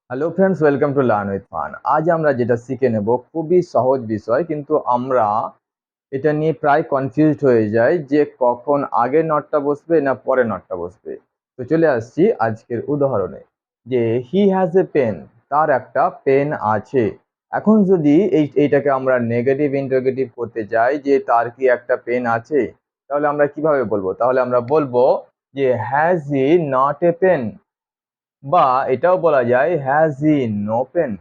Hello friends, welcome to learn with fun. আজ আমরা যেটা শিখে নেব খুবই সহজ বিষয়, কিন্তু আমরা এটা নিয়ে প্রায় কনফিউজড হয়ে যাই যে কখন আগে নটটা বসবে না পরে নটটা বসবে। তো চলে আসছি আজকের উদাহরণে, যে হি হ্যাজ এ পেন, তার একটা পেন আছে। এখন যদি এইটাকে আমরা নেগেটিভ ইন্টারোগেটিভ করতে যাই যে তার কি একটা পেন আছে, তাহলে আমরা কিভাবে বলবো? তাহলে আমরা বলবো যে has he not a pen, বা এটাও বলা যায় হ্যাজ হি নো পেন।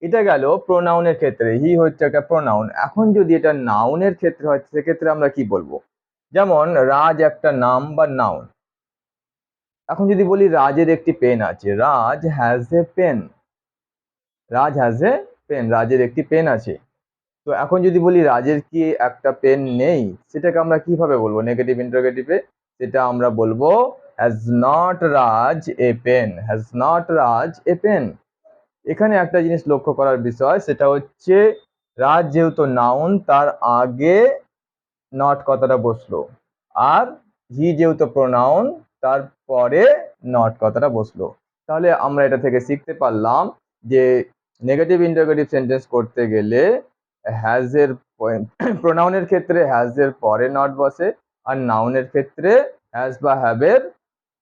এটা গেল প্রোনাউনের ক্ষেত্রে, হি হচ্ছে একটা প্রোনাউন। এখন যদি এটা নাউনের ক্ষেত্রে হয় সেক্ষেত্রে আমরা কি বলবো? যেমন রাজ একটা নাম বা নাউন। এখন যদি বলি রাজের একটি পেন আছে, Raj has a pen, Raj has a pen, রাজের একটি পেন আছে। তো এখন যদি বলি রাজের কি একটা পেন নেই, সেটাকে আমরা কিভাবে বলবো নেগেটিভ ইন্টারোগেটিভে? সেটা আমরা বলবো has not Raj a pen, has not Raj a pen. এখানে একটা জিনিস লক্ষ্য করার বিষয়, সেটা হচ্ছে রাজ যেহেতু নাউন, তার আগে নট কথাটা বসলো, আর হি যেহেতু প্রোনাউন, তার পরে নট কথাটা বসলো। তাহলে আমরা এটা থেকে শিখতে পারলাম যে নেগেটিভ ইন্টারোগেটিভ সেন্টেন্স করতে গেলে হ্যাজ এর প্রোনাউনের ক্ষেত্রে হ্যাজ এর পরে নট বসে, আর নাউনের ক্ষেত্রে হ্যাজ বা হ্যাভ এর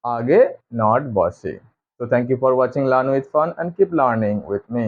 আগে নট বসে। So thank you for watching Learn with Fun and keep learning with me.